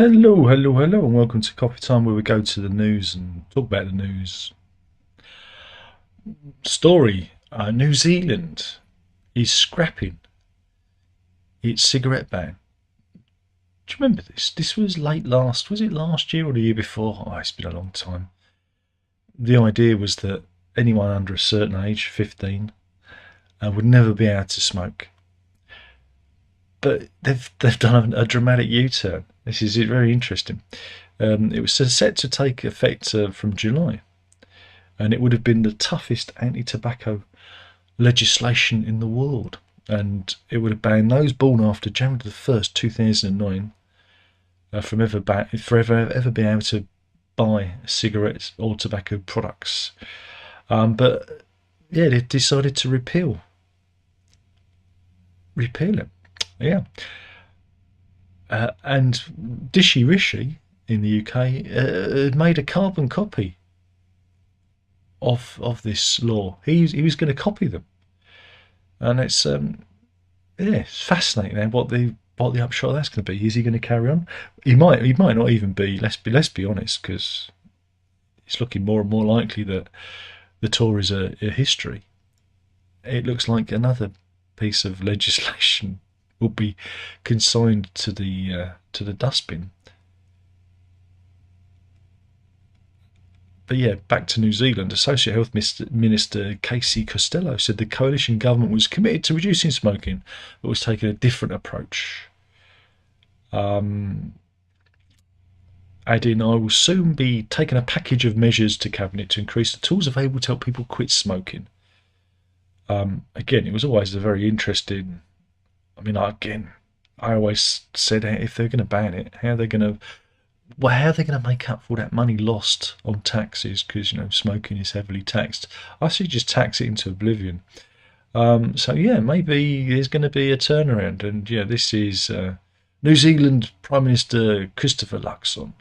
Hello, hello, hello, and welcome to Coffee Time, where we go to the news and talk about the news. Story: New Zealand is scrapping its cigarette ban. Do you remember this? This was was it last year or the year before? Oh, it's been a long time. The idea was that anyone under a certain age, 15, would never be able to smoke. But they've done a dramatic U-turn. This is very interesting. It was set to take effect from July, and it would have been the toughest anti-tobacco legislation in the world, and it would have banned those born after January the 1st, 2009, from ever being able to buy cigarettes or tobacco products. But yeah, they decided to repeal it. Yeah, and Dishy Rishi in the UK had made a carbon copy of this law. He was going to copy them, and it's fascinating. Then what the upshot of that's going to be? Is he going to carry on? He might not even be. Let's be honest, because it's looking more and more likely that the Tories are history. It looks like another piece of legislation will be consigned to the dustbin. But yeah, back to New Zealand. Associate Health Minister Casey Costello said the coalition government was committed to reducing smoking, but was taking a different approach. Adding, I will soon be taking a package of measures to Cabinet to increase the tools available to help people quit smoking. Again, it was always a very interesting. I mean, I always said, if they're going to ban it, how are they going to make up for that money lost on taxes? Because smoking is heavily taxed. I should just tax it into oblivion. So yeah, maybe there's going to be a turnaround, and yeah, this is New Zealand Prime Minister Christopher Luxon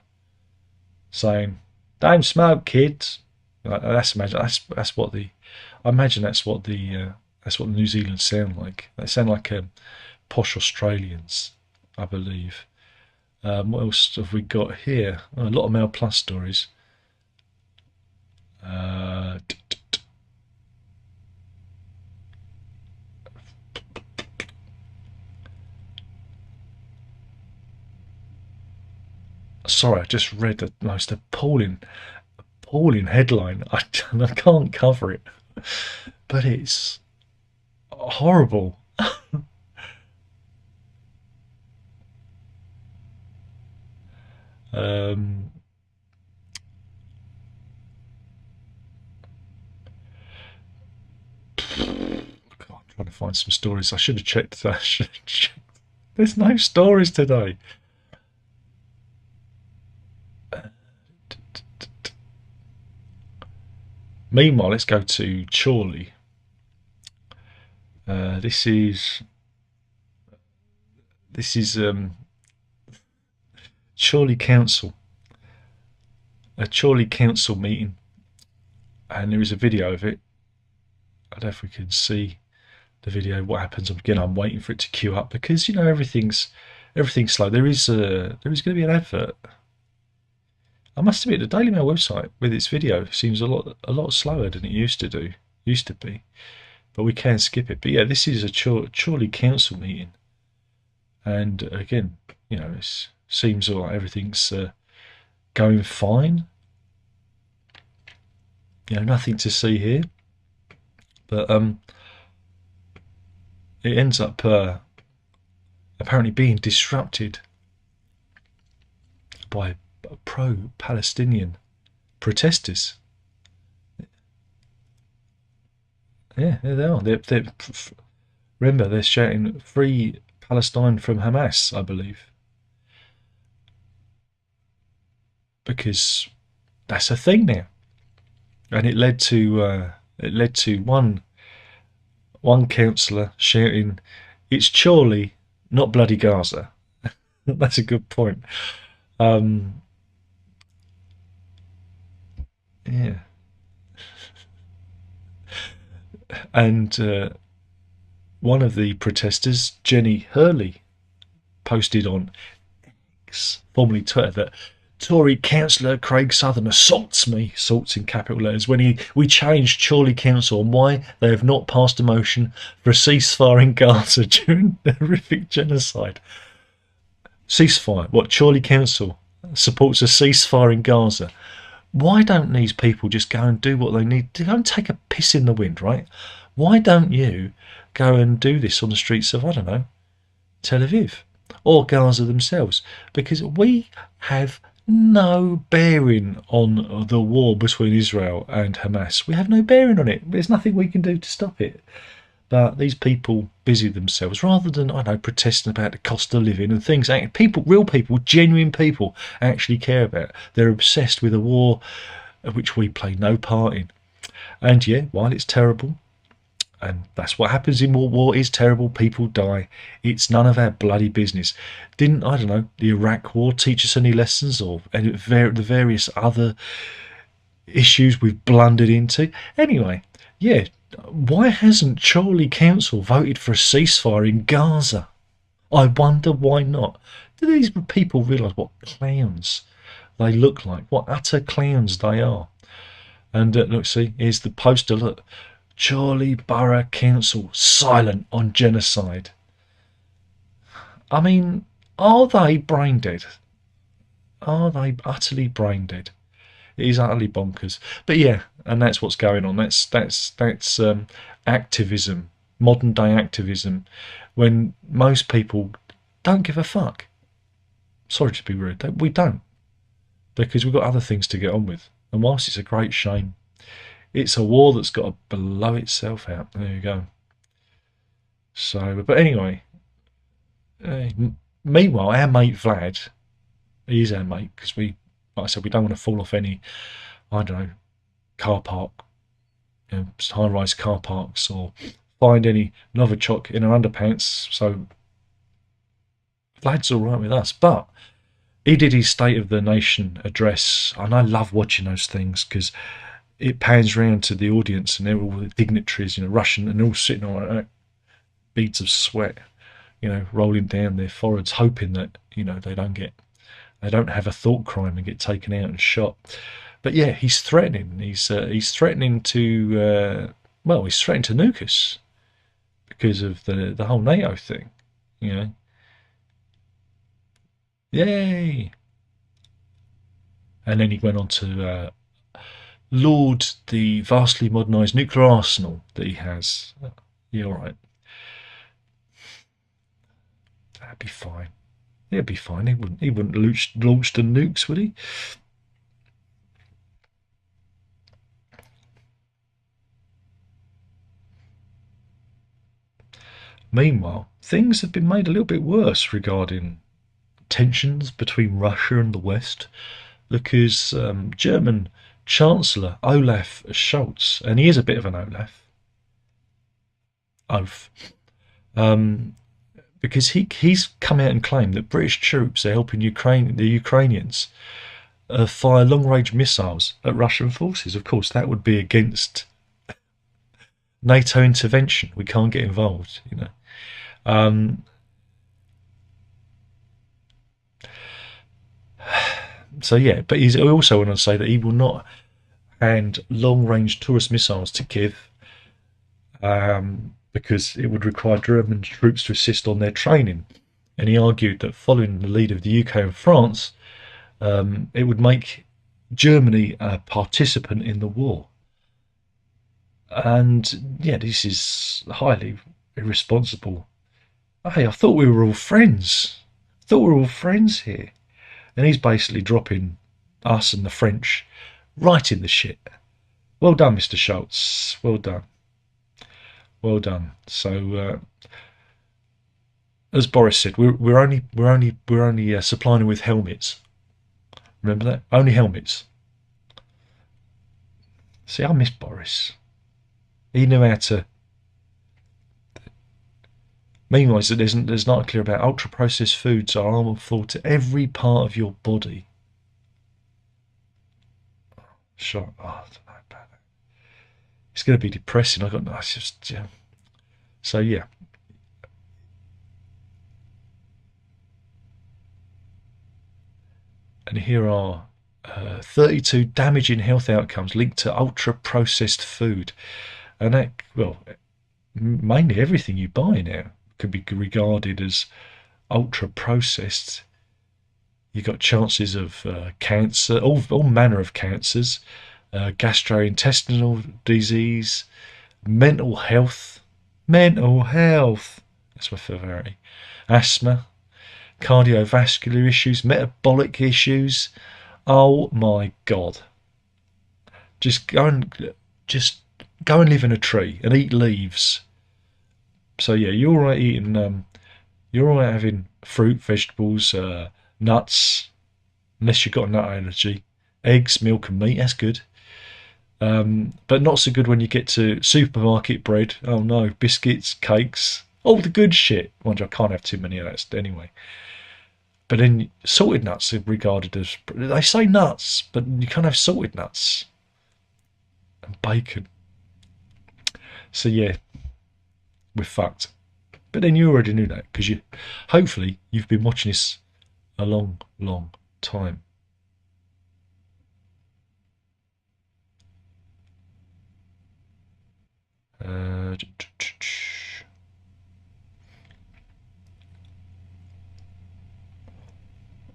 saying, "Don't smoke, kids." That's what the I imagine that's what the New Zealand sound like. They sound like posh Australians, I believe. What else have we got here? Oh, a lot of Mail Plus stories. Sorry, I just read the most appalling headline. I can't cover it, but it's horrible. Um, I'm trying to find some stories. I should have checked that. There's no stories today. Meanwhile, let's go to Chorley. This is Chorley Council, a Chorley Council meeting, and there is a video of it. I don't know if we can see the video. What happens? Again, I'm waiting for it to queue up because everything's slow. There is going to be an advert. I must admit, the Daily Mail website with its video seems a lot slower than it used to be. But we can skip it. But yeah, this is a Chorley Council meeting, and again, it seems like everything's going fine. Nothing to see here, but it ends up apparently being disrupted by pro-Palestinian protesters. Yeah, there they are. Remember, they're shouting "Free Palestine from Hamas," I believe, because that's a thing now, and it led to one councillor shouting, "It's Chorley, not bloody Gaza." That's a good point. Yeah, and one of the protesters, Jenny Hurley, posted on X, formerly Twitter, that Tory councillor Craig Southern assaults me, assaults in capital letters, when we changed Chorley Council on why they have not passed a motion for a ceasefire in Gaza during the horrific genocide. Ceasefire. What, Chorley Council supports a ceasefire in Gaza? Why don't these people just go and do what they need to? Go and take a piss in the wind, right? Why don't you go and do this on the streets of, I don't know, Tel Aviv or Gaza themselves? Because we have no bearing on the war between Israel and Hamas. We have no bearing on it. There's nothing we can do to stop it. But these people busy themselves rather than, I don't know, protesting about the cost of living and things. People, real people, genuine people actually care about. They're obsessed with a war of which we play no part in. And yeah, while it's terrible, and that's what happens in war is terrible, people die, it's none of our bloody business. Didn't, I don't know, the Iraq war teach us any lessons, or the various other issues we've blundered into? Anyway, yeah, why hasn't Chorley Council voted for a ceasefire in Gaza? I wonder why not. Do these people realise what clowns they look like, what utter clowns they are? And look, see, here's the poster, look. Chorley Borough Council silent on genocide. I mean, are they brain dead? Are they utterly brain dead? It is utterly bonkers. But yeah, and that's what's going on. That's activism, modern day activism, when most people don't give a fuck. Sorry to be rude, we don't, because we've got other things to get on with. And whilst it's a great shame, it's a war that's got to blow itself out. There you go. So, but anyway, meanwhile, our mate Vlad, he's our mate, because we, like I said, we don't want to fall off any, I don't know, car park, high-rise car parks, or find any Novichok in our underpants. So Vlad's all right with us, but he did his State of the Nation address, and I love watching those things because it pans round to the audience, and they're all the dignitaries, Russian, and they're all sitting on like beads of sweat, rolling down their foreheads, hoping that they don't have a thought crime and get taken out and shot. But yeah, he's threatening. He's threatening to he's threatening to nuke us because of the whole NATO thing. Yay! And then he went on to laud the vastly modernised nuclear arsenal that he has. Yeah, all right. That'd be fine. It'd be fine. He wouldn't launch the nukes, would he? Meanwhile, things have been made a little bit worse regarding tensions between Russia and the West, because German Chancellor Olaf Scholz, and he is a bit of an Olaf, because he's come out and claimed that British troops are helping the Ukrainians fire long-range missiles at Russian forces. Of course, that would be against NATO intervention. We can't get involved, So yeah, but he also went on to say that he will not hand long-range tourist missiles to Kiev because it would require German troops to assist on their training. And he argued that following the lead of the UK and France, it would make Germany a participant in the war. And yeah, this is highly irresponsible. Hey, I thought we were all friends. I thought we were all friends here. And he's basically dropping us and the French right in the shit. Well done, Mr. Scholz. Well done. Well done. So, as Boris said, we're only supplying him with helmets. Remember that? Only helmets. See, I miss Boris. He knew how to. Meanwhile, there's not clear about ultra-processed foods are harmful to every part of your body. Sure. Oh, I don't know about that. It's going to be depressing. It's just, yeah. So, yeah. And here are 32 damaging health outcomes linked to ultra-processed food. And that, well, mainly everything you buy now could be regarded as ultra-processed. You've got chances of cancer, all manner of cancers, gastrointestinal disease, mental health. That's my favourite. Asthma, cardiovascular issues, metabolic issues. Oh my God! Just go and live in a tree and eat leaves. So yeah, you're all right eating. You're all right having fruit, vegetables, nuts, unless you've got a nut allergy. Eggs, milk, and meat. That's good. But not so good when you get to supermarket bread. Oh no, biscuits, cakes, all the good shit. Mind you, I can't have too many of that anyway. But then salted nuts are regarded as, they say nuts, but you can't have salted nuts. And bacon. So yeah, we're fucked. But then you already knew that, because hopefully you've been watching this a long, long time.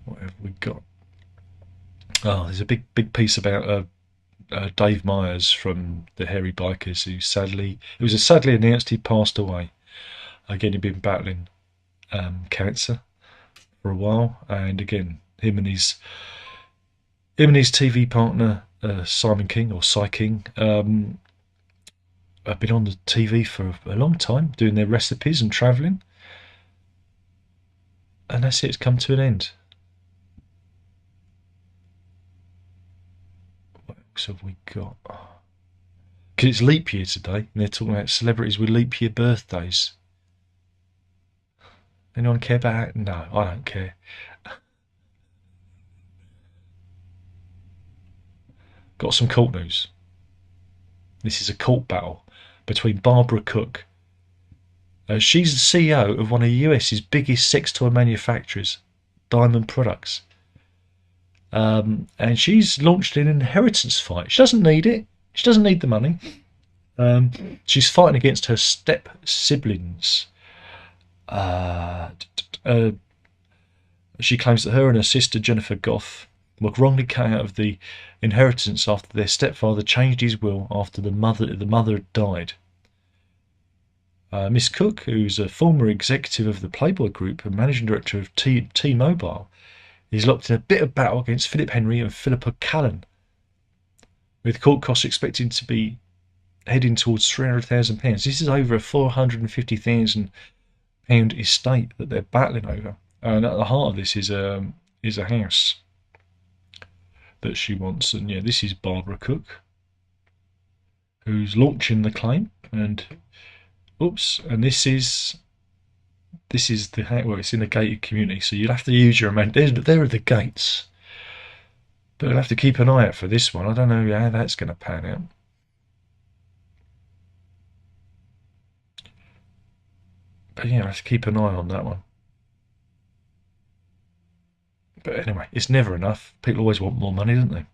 What have we got? Oh, there's a big piece about Dave Myers from the Hairy Bikers, who sadly announced he passed away. Again, he'd been battling cancer for a while, and again, him and his TV partner Simon King, or Cy King, have been on the TV for a long time, doing their recipes and travelling, and that's it. It's come to an end. What else have we got? Because it's leap year today, and they're talking about celebrities with leap year birthdays. Anyone care about that? No, I don't care. Got some court news. This is a court battle between Barbara Cook. She's the CEO of one of the US's biggest sex toy manufacturers, Diamond Products. And she's launched an inheritance fight. She doesn't need it. She doesn't need the money. She's fighting against her step siblings. She claims that her and her sister Jennifer Goff were wrongly cut out of the inheritance after their stepfather changed his will after the mother had died. Miss Cook, who's a former executive of the Playboy Group and managing director of T-Mobile, is locked in a bitter battle against Philip Henry and Philippa Callan, with court costs expected to be heading towards £300,000. This is over a £450,000 estate that they're battling over, and at the heart of this is a house that she wants. And yeah, this is Barbara Cook, who's launching the claim, and this is the house. Well, it's in a gated community, so you'll have to use your imagination. There are the gates, but you'll have to keep an eye out for this one. I don't know how that's going to pan out. But yeah, I have to keep an eye on that one. But anyway, it's never enough. People always want more money, don't they?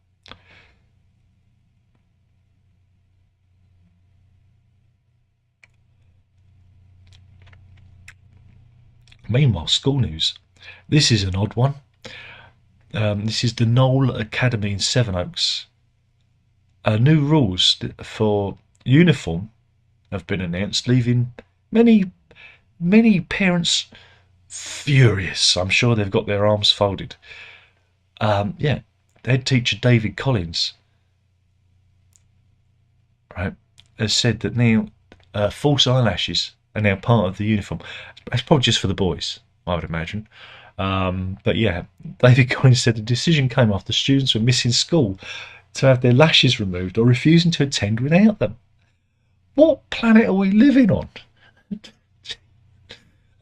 Meanwhile, school news. This is an odd one. This is the Knoll Academy in Sevenoaks. New rules for uniform have been announced, leaving many parents furious. I'm sure they've got their arms folded. Head teacher David Collins, right, has said that now false eyelashes are now part of the uniform. That's probably just for the boys, I would imagine. But yeah, David Collins said the decision came after students were missing school to have their lashes removed or refusing to attend without them. What planet are we living on?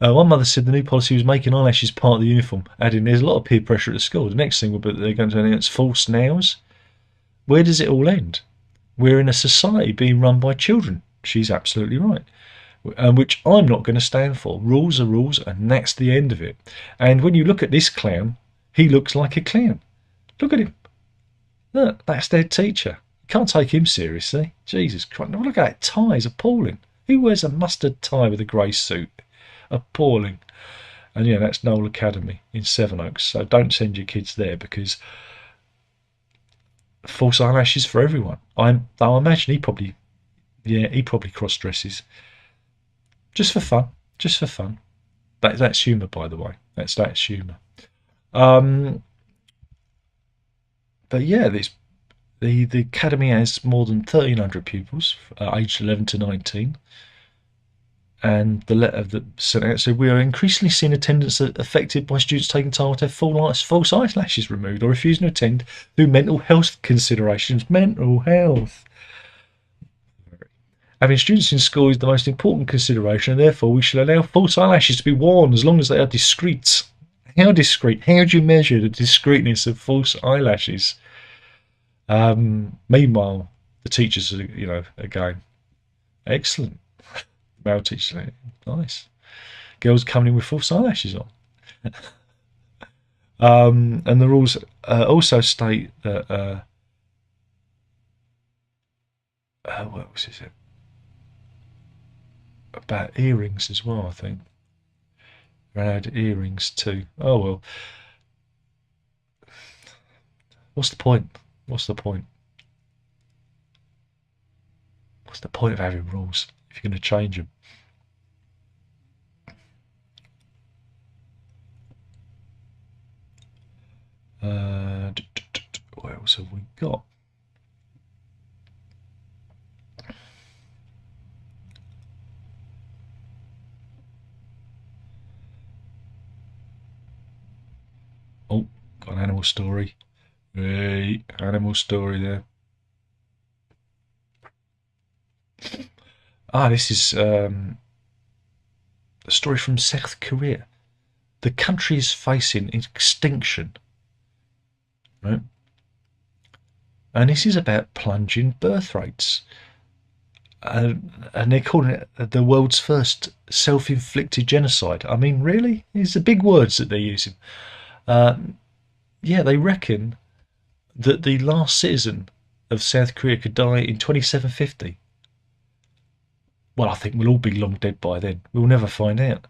One mother said the new policy was making eyelashes part of the uniform, adding there's a lot of peer pressure at the school. The next thing will be that they're going to announce false nails. Where does it all end? We're in a society being run by children. She's absolutely right. Which I'm not going to stand for. Rules are rules, and that's the end of it. And when you look at this clown, he looks like a clown. Look at him. Look, that's their teacher. You can't take him seriously. Jesus Christ. Look at that tie. It's appalling. Who wears a mustard tie with a grey suit? Appalling. And yeah, that's Noel Academy in Sevenoaks. So don't send your kids there because false eyelashes for everyone. I imagine he probably cross dresses just for fun. Just for fun. That's humour, by the way. That's humour. But yeah, the academy has more than 1,300 pupils, aged 11 to 19. And the letter that sent out said, we are increasingly seeing attendance affected by students taking time to have false eyelashes removed or refusing to attend through mental health considerations. Mental health. Having students in school is the most important consideration, and therefore we should allow false eyelashes to be worn as long as they are discreet. How discreet? How do you measure the discreetness of false eyelashes? Meanwhile, the teachers are, again, excellent. Male teachers, nice. Girls coming in with false eyelashes on. And the rules also state that what was it? About earrings as well, I think. Around earrings too. Oh well. What's the point? What's the point? What's the point of having rules if you're going to change them? What else have we got? Oh, got an animal story. Hey, animal story there. This is a story from South Korea. The country is facing extinction, right? And this is about plunging birth rates. And they're calling it the world's first self-inflicted genocide. I mean, really? These are big words that they're using. They reckon that the last citizen of South Korea could die in 2750. Well, I think we'll all be long dead by then. We'll never find out.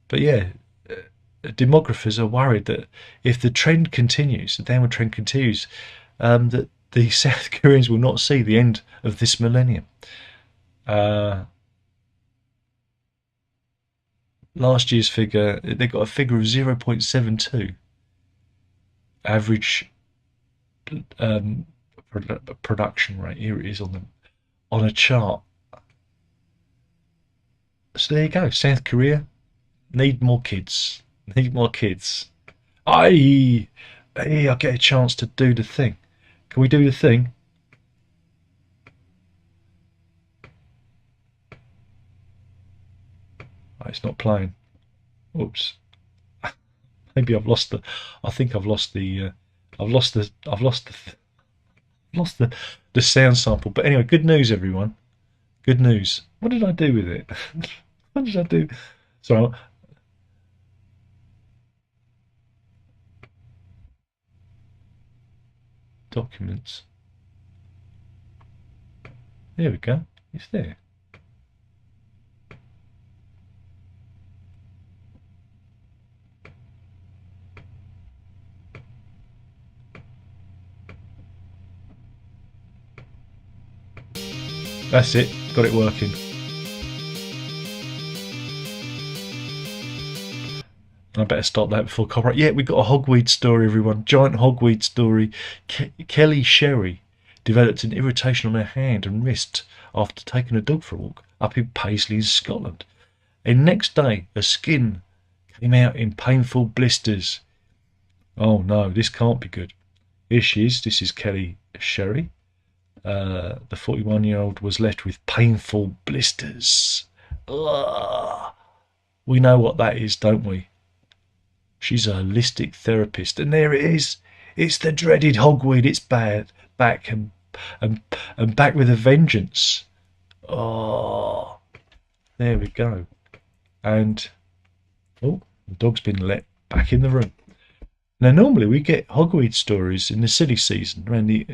But yeah, demographers are worried that if the trend continues, the downward trend continues, that the South Koreans will not see the end of this millennium. Last year's figure, they got a figure of 0.72 average production rate. Here it is on a chart. So there you go. South Korea need more kids. Need more kids. I get a chance to do the thing. Can we do the thing? Oh, it's not playing. Oops. Maybe I've lost the. I think I've lost the. I've lost the sound sample. But anyway, good news, everyone. Good news. What did I do with it? What did I do? Sorry. Documents. There we go. It's there. That's it. Got it working. I better stop that before copyright. Yeah, we got a hogweed story, everyone. Giant hogweed story. Kelly Sherry developed an irritation on her hand and wrist after taking a dog for a walk up in Paisley in Scotland. And next day, her skin came out in painful blisters. Oh no, this can't be good. Here she is. This is Kelly Sherry. The 41-year-old was left with painful blisters. Ugh. We know what that is, don't we? She's a holistic therapist, and there it is. It's the dreaded hogweed. It's bad, back and back with a vengeance. Oh, there we go. And the dog's been let back in the room. Now, normally we get hogweed stories in the silly season, around the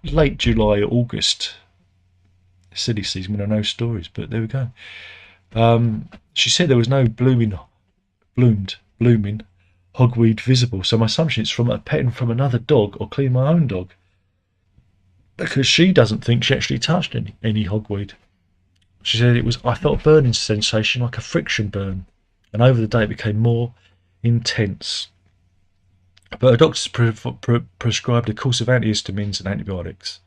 late July, August silly season, when there are no stories. But there we go. She said there was no blooming hogweed visible. So my assumption is from a petting from another dog or clean my own dog, because she doesn't think she actually touched any hogweed. She said it was. I felt a burning sensation like a friction burn, and over the day it became more intense. But her doctors prescribed a course of antihistamines and antibiotics,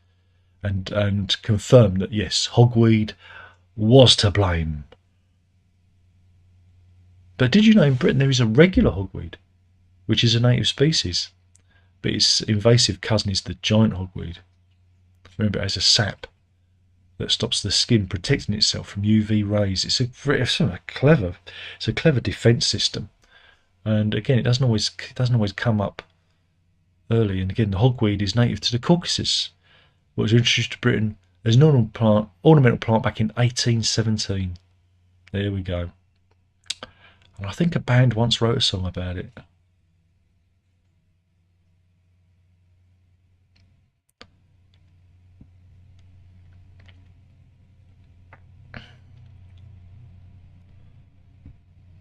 and confirmed that yes, hogweed was to blame. But did you know in Britain there is a regular hogweed, which is a native species, but its invasive cousin is the giant hogweed. Remember, it has a sap that stops the skin protecting itself from UV rays. It's a clever defence system. And again, it doesn't always come up early. And again, the hogweed is native to the Caucasus. It was introduced to Britain as an ornamental plant back in 1817. There we go. And I think a band once wrote a song about it.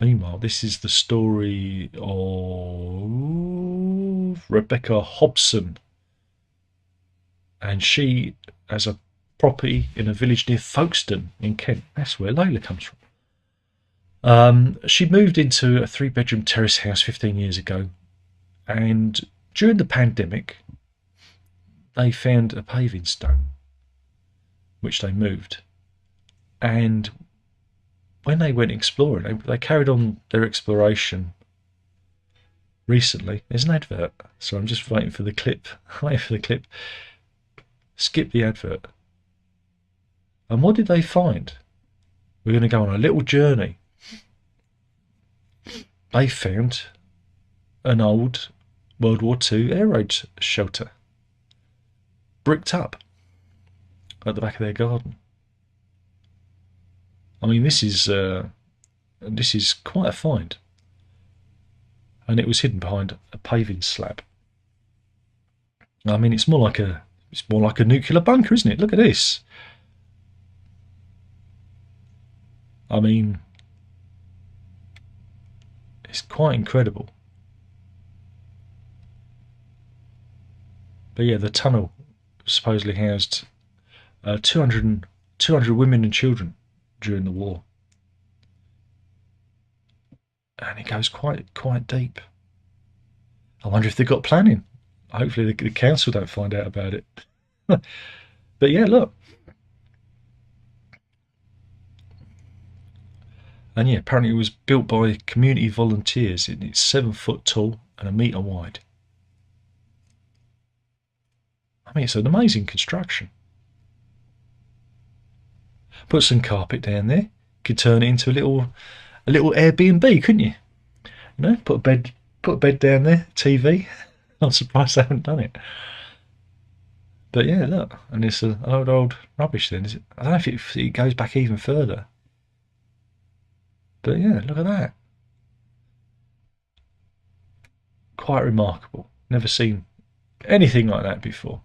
Meanwhile, this is the story of Rebecca Hobson. And she has a property in a village near Folkestone in Kent. That's where Layla comes from. She moved into a 3-bedroom terrace house 15 years ago. And during the pandemic, they found a paving stone, which they moved. And when they went exploring, they carried on their exploration recently. There's an advert, so I'm just waiting for the clip. Skip the advert. And what did they find? We're going to go on a little journey. They found an old World War II air raid shelter, bricked up at the back of their garden. I mean, this is quite a find, and it was hidden behind a paving slab. I mean, it's more like a nuclear bunker, isn't it? Look at this. I mean, it's quite incredible. But yeah, the tunnel supposedly housed 200 women and children during the war, and it goes quite deep. I wonder if they've got planning. Hopefully the council don't find out about it. But yeah, look. And yeah, apparently it was built by community volunteers. It's 7 foot tall and 1 metre wide. I mean, it's an amazing construction. Put some carpet down there. Could turn it into a little Airbnb, couldn't you? You know, put a bed down there, TV. I'm surprised they haven't done it. But yeah, look, and it's an old rubbish then, is it? I don't know if it goes back even further. But yeah, look at that. Quite remarkable. Never seen anything like that before.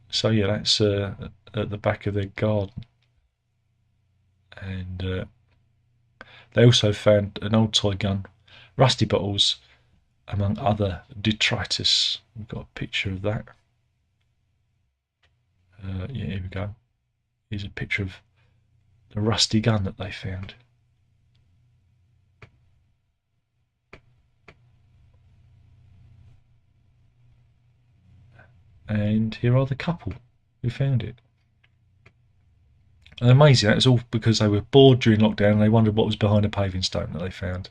So yeah, that's at the back of their garden. And they also found an old toy gun, rusty bottles, among other detritus. We've got a picture of that. Yeah, here we go. Here's a picture of the rusty gun that they found. And here are the couple who found it. And amazing, that was all because they were bored during lockdown and they wondered what was behind a paving stone that they found.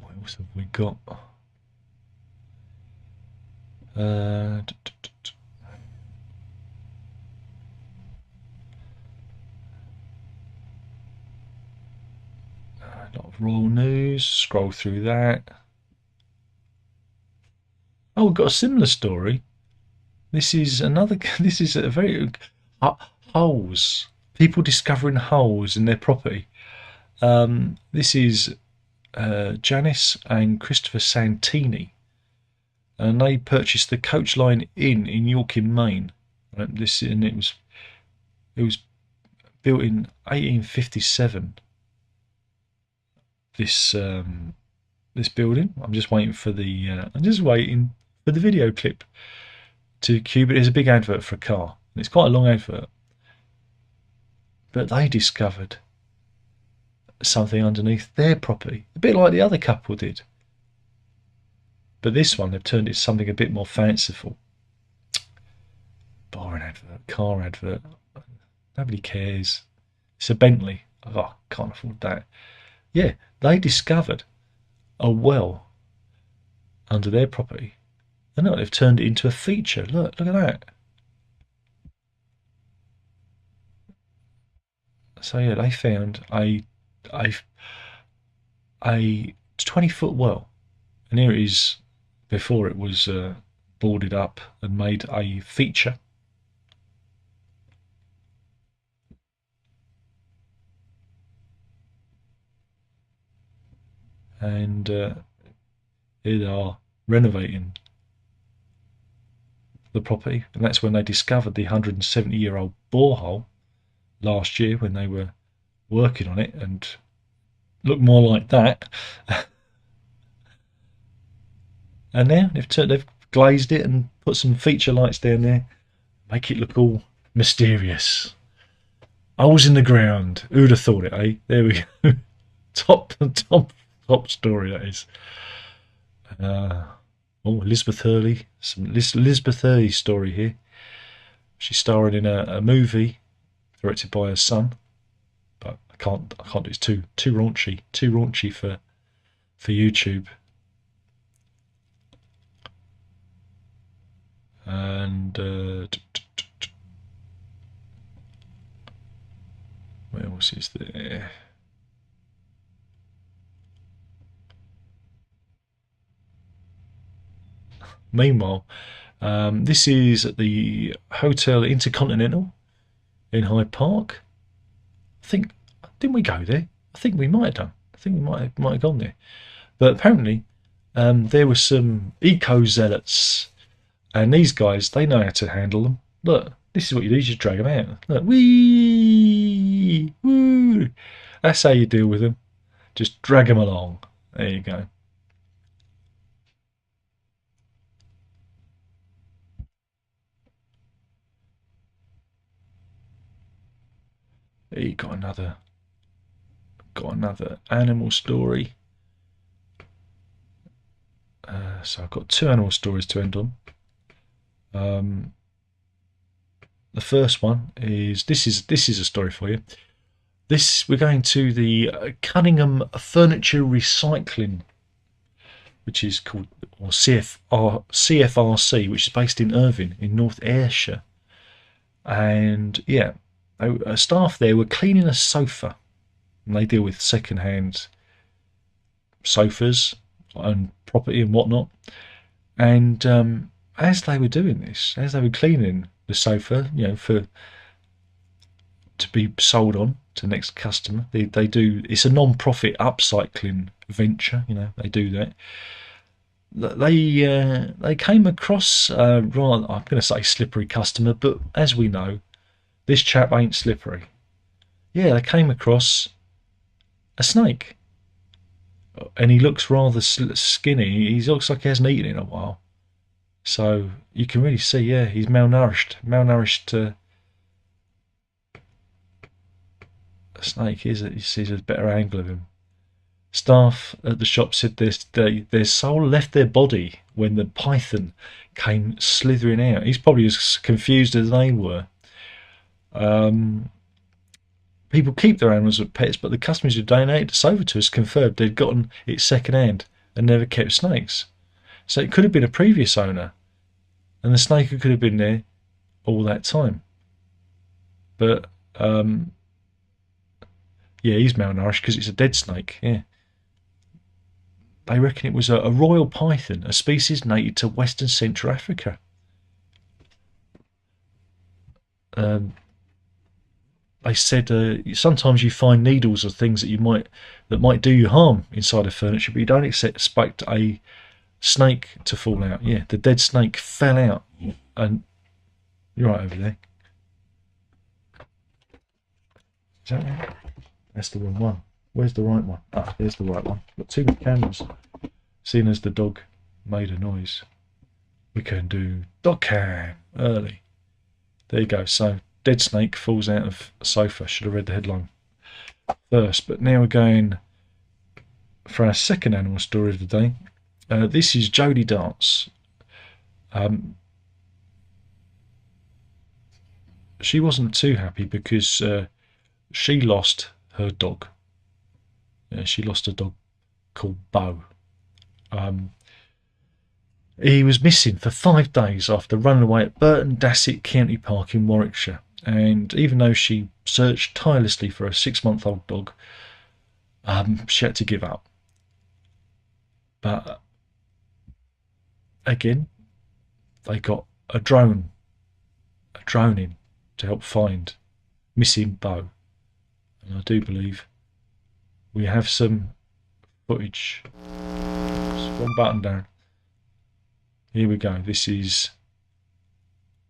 What else have we got? Royal News, scroll through that. Oh, we've got a similar story. This is another. This is a very holes. People discovering holes in their property. This is Janice and Christopher Santini, and they purchased the Coach Line Inn in York in Maine. This and it was built in 1857. This building. I'm just waiting for the video clip to cue. But there's a big advert for a car, and it's quite a long advert. But they discovered something underneath their property, a bit like the other couple did. But this one, they've turned it into something a bit more fanciful. Boring advert, car advert. Nobody cares. It's a Bentley. Oh, can't afford that. Yeah, they discovered a well under their property. And look, they've turned it into a feature. Look at that. So yeah, they found a 20-foot well, and here it is. Before it was boarded up and made a feature. And here they are renovating the property, and that's when they discovered the 170-year-old borehole last year when they were working on it, and looked more like that. And now they've glazed it and put some feature lights down there, make it look all mysterious. Holes in the ground. Who'd have thought it, eh? There we go. top story, that is. Elizabeth Hurley. Some Elizabeth Hurley story here. She's starring in a movie directed by her son, but I can't do it. It's too raunchy for YouTube. And what else is there? Meanwhile, this is at the Hotel Intercontinental in Hyde Park. Didn't we go there? I think we might have done. I think we might have gone there. But apparently, there were some eco zealots. And these guys, they know how to handle them. Look, this is what you do. You just drag them out. Look, wee, woo. That's how you deal with them. Just drag them along. There you go. There you got another animal story. So I've got two animal stories to end on. The first one is this is a story for you. We're going to the Cunningham Furniture Recycling, which is called CFRC, which is based in Irvine in North Ayrshire. And yeah, staff there were cleaning a sofa, and they deal with second-hand sofas and property and whatnot. And as they were doing this, as they were cleaning the sofa, to be sold on to the next customer, they do. It's a non-profit upcycling venture. They do that. They came across rather, I'm going to say slippery customer, but as we know, this chap ain't slippery. Yeah, they came across a snake, and he looks rather skinny. He looks like he hasn't eaten in a while. So you can really see, yeah, he's malnourished. A snake is it? You see, there's a better angle of him. Staff at the shop said their soul left their body when the python came slithering out. He's probably as confused as they were. People keep their animals as pets, but the customers who donated the sofa to us confirmed they'd gotten it second hand and never kept snakes. So it could have been a previous owner, and the snake could have been there all that time. But yeah, he's malnourished because it's a dead snake. Yeah, they reckon it was a royal python, a species native to Western Central Africa. They said sometimes you find needles or things that might do you harm inside of furniture, but you don't expect a snake to fall out. Yeah, the dead snake fell out, and you're right over there. Is that right? That's the wrong one. Where's the right one? Ah, there's the right one. Got too many cameras. Seeing as the dog made a noise, we can do dog cam early. There you go. So, dead snake falls out of a sofa. Should have read the headline first. But now we're going for our second animal story of the day. This is Jodie Darts. She wasn't too happy because she lost her dog. She lost a dog called Bo. He was missing for 5 days after running away at Burton Dasset County Park in Warwickshire. And even though she searched tirelessly for a 6-month-old dog, she had to give up. But again, they got a drone in to help find missing Bo. And I do believe we have some footage. Just one button down. Here we go. This is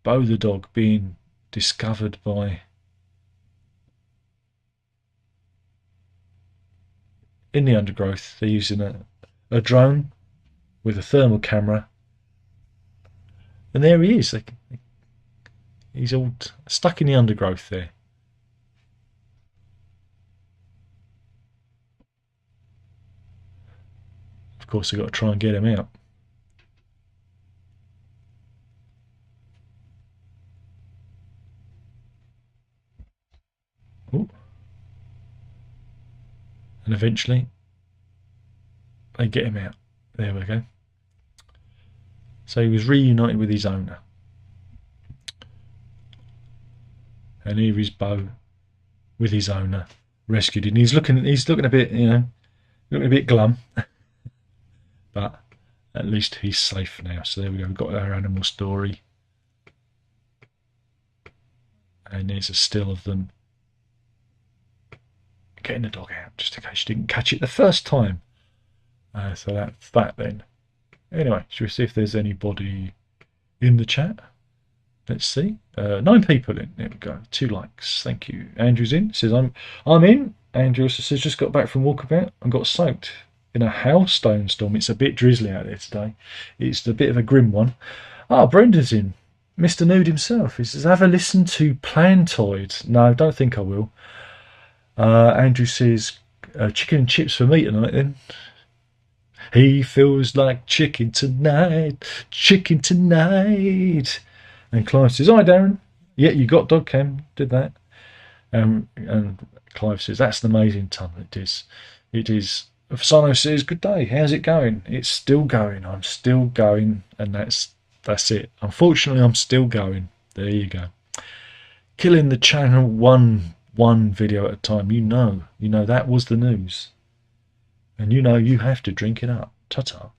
Bo the dog being discovered by in the undergrowth. They're using a drone with a thermal camera, and there he is. He's all stuck in the undergrowth there. Of course, they've got to try and get him out. Ooh. And eventually they get him out. There we go. So he was reunited with his owner. And here is Bo with his owner, rescued him. He's looking a bit, looking a bit glum. But at least he's safe now. So there we go. We've got our animal story. And there's a still of them getting the dog out, just in case you didn't catch it the first time. So that's that then. Anyway, should we see if there's anybody in the chat? Let's see. 9 people in. There we go. 2 likes. Thank you. Andrew's in. Says I'm in. Andrew says just got back from walkabout and got soaked in a hailstone storm. It's a bit drizzly out there today. It's a bit of a grim one. Brendan's in. Mr. Nude himself. He says, have a listen to Plantoid. No, don't think I will. Andrew says, chicken and chips for me tonight then. He feels like chicken tonight. Chicken tonight. And Clive says, hi Darren. Yeah, you got dog cam. Did that. And Clive says, that's an amazing ton. It is. It is. Fasano says, good day. How's it going? It's still going. I'm still going. And that's it. Unfortunately, I'm still going. There you go. Killing the channel one video at a time. You know that was the news. And you know you have to drink it up. Ta-ta.